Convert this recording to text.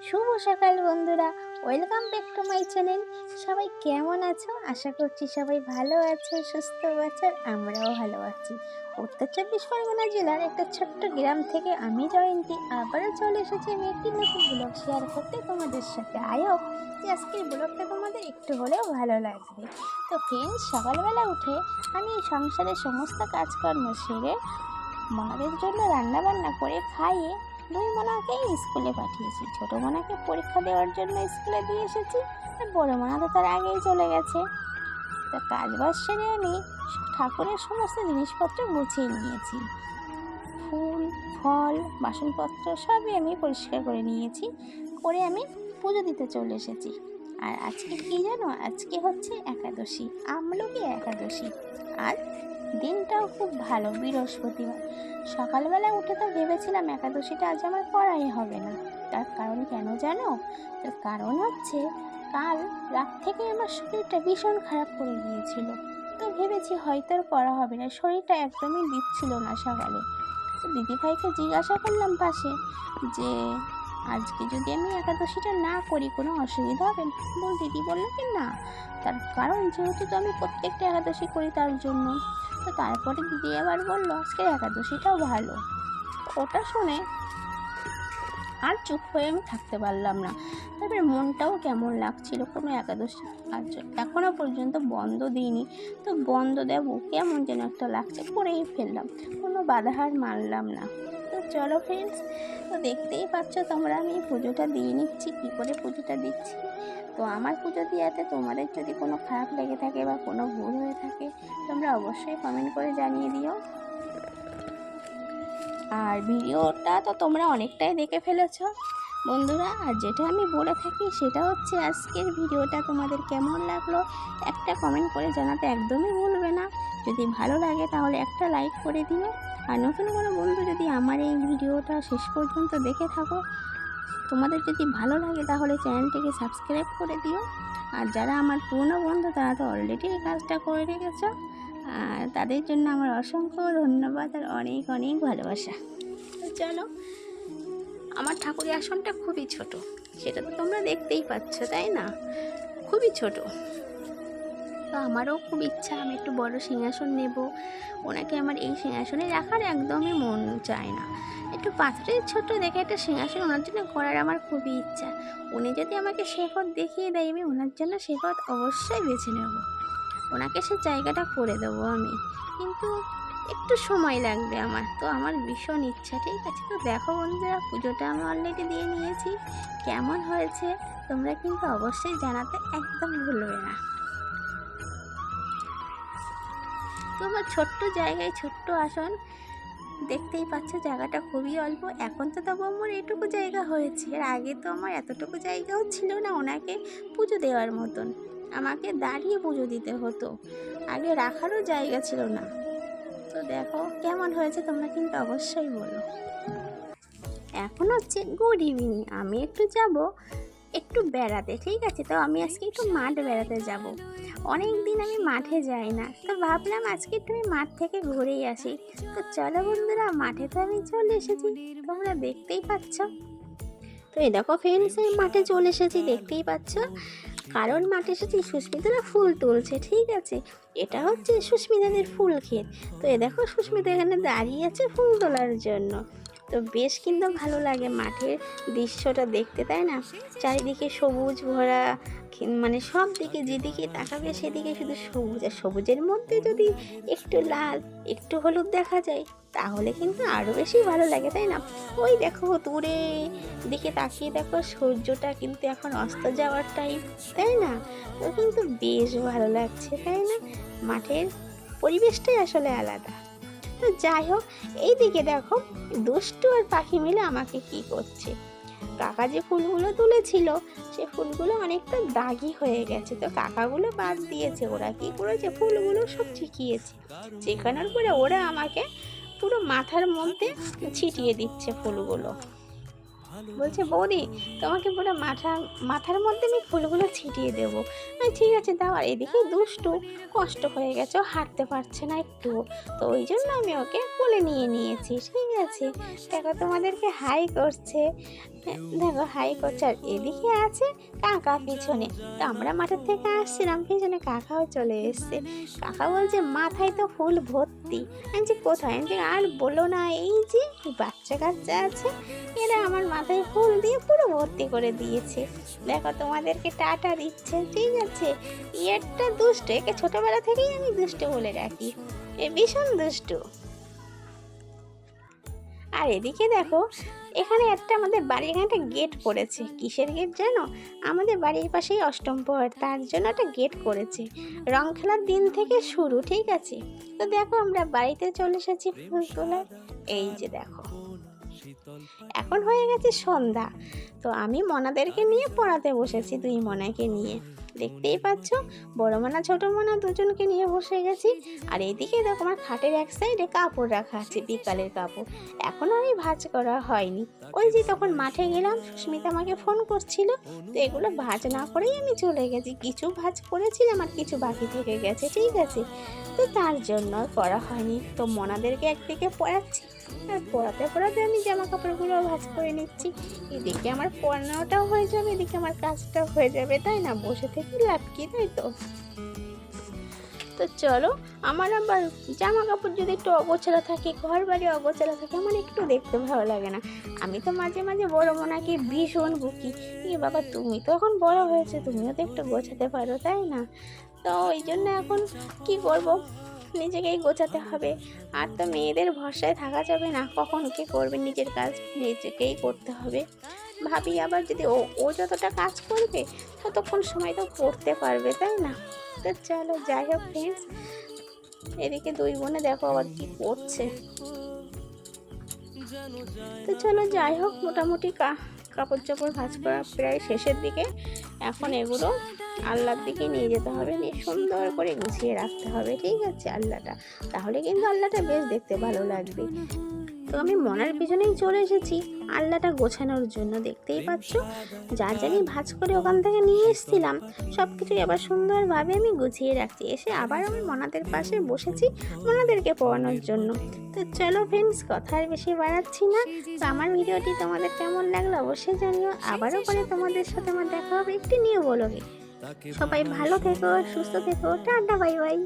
শুভ সকাল বন্ধুরা, welcome back to my channel. সবাই কেমন আছো? আশা করছি সবাই ভালো আছো, সুস্থ আছো, আর আমরাও ভালো আছি। উত্তর চব্বিশ পরগনা জেলার একটা ছোট্ট গ্রাম থেকে আমি জয়ন্তী আবারও চলে এসেছি আমি একটি নতুন ব্লগ শেয়ার করতে তোমাদের সাথে। আই হোপ যে আজকের ব্লগটা তোমাদের একটু হলেও ভালো লাগবে। তো ফ্রেন্ডস, সকালবেলা উঠে আমি সংসারের সমস্ত কাজকর্ম সেরে মনাদের জন্য রান্না বান্না করে খাইয়ে দুই মনাকেই স্কুলে পাঠিয়েছি। ছোটো মনাকে পরীক্ষা দেওয়ার জন্য স্কুলে দিয়ে এসেছি, আর বড়ো মনা তো তার আগেই চলে গেছে। তো কাজবাজ সেরে আমি ঠাকুরের সমস্ত জিনিসপত্র গুছিয়ে নিয়েছি। ফুল ফল বাসনপত্র সবই আমি পরিষ্কার করে নিয়েছি, করে আমি পুজো দিতে চলে এসেছি। আর আজকে কি জানো, আজকে হচ্ছে একাদশী, আমলকি একাদশী। আর দিনটাও খুব ভালো, বৃহস্পতিবার। সকালবেলা উঠে তো ভেবেছিলাম একাদশীটা আজ আমার করাই হবে না। তার কারণ কেন জানো? তার কারণ হচ্ছে কাল রাত থেকে আমার শরীরটা ভীষণ খারাপ করে গিয়েছিল। তো ভেবেছি হয়তো আর করা হবে না, শরীরটা একদমই দিচ্ছিল না সকালে। তো দিদিভাইকে জিজ্ঞাসা করলাম পাশে যে আজকে যদি আমি একাদশীটা না করি কোনো অসুবিধা হবে না? দিদি বললো কি না, তার কারণ যেহেতু তো আমি প্রত্যেকটা একাদশী করি তার জন্য। তো তারপরে দিদি আবার বললো আজকে একাদশীটাও ভালো। ওটা শুনে আর চুপ হয়ে আমি থাকতে পারলাম না। তারপরে মনটাও কেমন লাগছিল, কোনো একাদশী কাজ এখনও পর্যন্ত বন্ধ দিইনি, তো বন্ধ দেবো কেমন যেন একটা লাগছে, করেই ফেললাম, কোনো বাধা আর মানলাম না। তো চলো ফ্রেন্ডস, তো দেখতেই পাচ্ছ তোমরা আমি পুজোটা দিয়ে নিচ্ছি, কী করে পুজোটা দিচ্ছি। তো আমার পুজো দেওয়াতে তোমাদের যদি কোনো খারাপ লেগে থাকে বা কোনো ভুল হয়ে থাকে তোমরা অবশ্যই কমেন্ট করে জানিয়ে দিও। আর ভিডিওটা তো তোমরা অনেকটাই দেখে ফেলেছো বন্ধুরা, আর যেটা আমি বলে থাকি সেটা হচ্ছে আজকের ভিডিওটা তোমাদের কেমন লাগলো একটা কমেন্ট করে জানাতে একদমই ভুলবে না। যদি ভালো লাগে তাহলে একটা লাইক করে দিও। আর নতুন কোনো বন্ধু যদি আমার এই ভিডিওটা শেষ পর্যন্ত দেখে থাকো, তোমাদের যদি ভালো লাগে তাহলে চ্যানেলটিকে সাবস্ক্রাইব করে দিও। আর যারা আমার পুরনো বন্ধু তারা তো অলরেডি এই কাজটা করে রেখেছো, আর তাদের জন্য আমার অসংখ্য ধন্যবাদ আর অনেক অনেক ভালোবাসা। তো চলো, আমার ঠাকুরের আসনটা খুবই ছোট, সেটা তো তোমরা দেখতেই পাচ্ছ তাই না, খুবই ছোট। তো আমারও খুব ইচ্ছা আমি একটু বড় সিংহাসন নেব। ওনাকে আমার এই সিংহাসনে রাখার একদমই মন চায় না, একটু পাথরের ছোট দেখে একটা সিংহাসন ওনার জন্য করার আমার খুবই ইচ্ছা। উনি যদি আমাকে সে পথ দেখিয়ে দেয় আমি ওনার জন্য সে পথ অবশ্যই বেছে নেব, ওনাকে সে জায়গাটা করে দেবো আমি। কিন্তু একটু সময় লাগবে আমার, তো আমার ভীষণ ইচ্ছা। ঠিক আছে, তো দেখো বন্ধুরা, পুজোটা আমি অলরেডি দিয়ে নিয়েছি, কেমন হয়েছে তোমরা কিন্তু অবশ্যই জানাতে একদম ভুলবে না। তো আমার ছোট্ট জায়গায় ছোট্ট আসন, দেখতেই পাচ্ছ জায়গাটা খুবই অল্প। এখন তো তবু আমার এটুকু জায়গা হয়েছে, এর আগে তো আমার এতটুকু জায়গাও ছিল না ওনাকে পুজো দেওয়ার মতন, আমাকে দাঁড়িয়ে পুজো দিতে হতো, আগে রাখারও জায়গা ছিল না। তো দেখো কেমন হয়েছে তোমরা কিন্তু অবশ্যই বলো। এখন হচ্ছে গুড ইভিনিং, আমি একটু যাব একটু বেড়াতে। ঠিক আছে, তো আমি আজকে একটু মাঠ বেড়াতে যাব, অনেক দিন আমি মাঠে যাই না, তো ভাবলাম আজকে একটু আমি মাঠ থেকে ঘুরেই আসি। তো চলো বন্ধুরা, মাঠে তো আমি চলে এসেছি, তোমরা দেখতেই পাচ্ছ। তো এই দেখো ফ্রেন্ডস, আমি মাঠে চলে এসেছি, দেখতেই পাচ্ছ। কারণ মাঠে এসেছি সুস্মিতারা ফুল তুলছে। ঠিক আছে, এটা হচ্ছে সুস্মিতাদের ফুল ক্ষেত। তো এ দেখো সুস্মিতা এখানে দাঁড়িয়ে আছে ফুল তোলার জন্য। তো বেশ কিন্তু ভালো লাগে মাঠের দৃশ্যটা দেখতে, তাই না? চারিদিকে সবুজ ভরা, মানে সব দিকে যেদিকে তাকাবে সেদিকে শুধু সবুজ, আর সবুজের মধ্যে যদি একটু লাল একটু হলুদ দেখা যায় তাহলে কিন্তু আরও বেশি ভালো লাগে, তাই না? ওই দেখো দূরে দিকে তাকিয়ে দেখো, সূর্যটা কিন্তু এখন অস্ত যাওয়ার টাইম, তাই না? তো কিন্তু বেশ ভালো লাগছে, তাই না? মাঠের পরিবেশটাই আসলে আলাদা। তো যাই হোক, এই দিকে দেখো দুষ্টু আর পাখি মিলে আমাকে কি করছে। কাকা যে ফুলগুলো তুলেছিল সে ফুলগুলো অনেকটা দাগি হয়ে গেছে, তো কাকাগুলো বাদ দিয়েছে। ওরা কি করেছে, ফুলগুলো সব ছিটিয়েছে, ছিটানোর পরে ওরা আমাকে পুরো মাথার মধ্যে ছিটিয়ে দিচ্ছে ফুলগুলো। বলছে বৌদি তোমাকে পুরো মাথার মধ্যে আমি ফুলগুলো ছিটিয়ে দেবো। আমি ঠিক আছে দাও। আর এদিকে দুষ্টু কষ্ট হয়ে গেছে, ও হাঁটতে পারছে না একটু, তো ওই জন্য আমি ওকে কোলে নিয়ে নিয়েছি। ঠিক আছে, দেখো তোমাদেরকে হাই করছে, দেখো হাই করছে। আর এদিকে আছে কাকা পিছনে। তো আমরা মাঠের থেকে আসছিলাম, পিছনে কাকাও চলে এসছে। কাকা বলছে মাথায় তো ফুল ভর্তি। আমি যে কোথায়? আমি যে আর বলো না, এই যে বাচ্চা কাচ্চা আছে, এরা আমার মাথায় ফুল দিয়ে পুরো ভর্তি করে দিয়েছে। দেখো তোমাদেরকে টাটা দিচ্ছে। ঠিক আছে, একটা দুষ্টু, একে ছোটবেলা থেকেই আমি দুষ্টু বলে রাখি, এ ভীষণ দুষ্টু। আর এদিকে দেখো, এখানে একটা আমাদের বাড়ির এখানে একটা গেট করেছে। কিসের গেট জানো? আমাদের বাড়ির পাশেই অষ্টম প্রহর, তার জন্য একটা গেট করেছে। রং খেলার দিন থেকে শুরু। ঠিক আছে, তো দেখো আমরা বাড়িতে চলে এসেছি ফুল তোলার। এই যে দেখো এখন হয়ে গেছে সন্ধ্যা, তো আমি মনাদেরকে নিয়ে পড়াতে বসেছি, দুই মনাকে নিয়ে। দেখতেই পাচ্ছ, বড় মনা ছোট মনা দুজনকে নিয়ে বসে গেছি। আর এইদিকে দেখো আমার খাটের এক সাইডে কাপড় রাখা আছে, বিকালের কাপড়, এখনো আমি ভাঁজ করা হয়নি। ওই যে তখন মাঠে গেলাম, সুস্মিতা আমাকে ফোন করছিল, তো এগুলো ভাঁজ না করেই আমি চলে গেছি। কিছু ভাঁজ করেছিলাম আর কিছু বাকি থেকে গেছে। ঠিক আছে, তো তার জন্য করা হয়নি। তো মনাদেরকে একদিকে পড়াচ্ছি, আর পড়াতে পড়াতে আমি জামা কাপড়গুলো ভাঁজ করে নিচ্ছি। এদিকে আমার পড়ানোটাও হয়ে যাবে, এদিকে আমার কাজটাও হয়ে যাবে, তাই না? বসে থেকে লাভ কি, তাই তো? তো চলো, আমার আবার জামা কাপড় যদি একটু অগোছালো থাকে, ঘর বাড়ি অগোছালো থাকে, আমার একটু দেখতে ভালো লাগে না। আমি তো মাঝে মাঝে বড় মনাকে ভীষণ বকি, এ বাবা তুমি তো এখন বড় হয়েছে, তুমিও তো একটু গোছাতে পারো, তাই না? তো ওই জন্য এখন কি করব, নিজেকেই গোছাতে হবে। আর তো মেয়েদের ভরসায় থাকা যাবে না, কখন কে করবে, নিজের কাজ নিজেকেই করতে হবে। ভাবি আবার যদি ও যতটা কাজ করবে ততক্ষণ সময় তো করতে পারবে, তাই না? তো চলো যাই হোক ফ্রেন্ডস, এদিকে দুই বোনে দেখো আবার কি করছে। তো চলো যাই হোক, মোটামুটি কাপড় চাপড় ভাঁজ করা প্রায় শেষের দিকে। এখন এগুলো আল্লাহর দিকে নিয়ে যেতে হবে, নিয়ে সুন্দর করে গুছিয়ে রাখতে হবে। ঠিক আছে, আল্লাহটা, তাহলে কিন্তু আল্লাহটা বেশ দেখতে ভালো লাগবে। তো আমি মনার পিছনেই চলে এসেছি আল্লাহটা গোছানোর জন্য। দেখতেই পাচ্ছ, যা জানি ভাঁজ করে ওখান থেকে নিয়ে এসেছিলাম, সব কিছুই আবার সুন্দরভাবে আমি গুছিয়ে রাখছি। এসে আবার আমি মনাদের পাশে বসেছি মনাদেরকে পড়ানোর জন্য। তো চলো ফ্রেন্ডস, কথা আর বেশি বাড়াচ্ছি না। তো আমার ভিডিওটি তোমাদের কেমন লাগলো অবশ্যই জানিও। আবারও পরে তোমাদের সাথে আমার দেখা হবে একটি নিউ ব্লগে। সবাই ভালো থেকো, সুস্থ থেকো, টাটা, বাই বাই।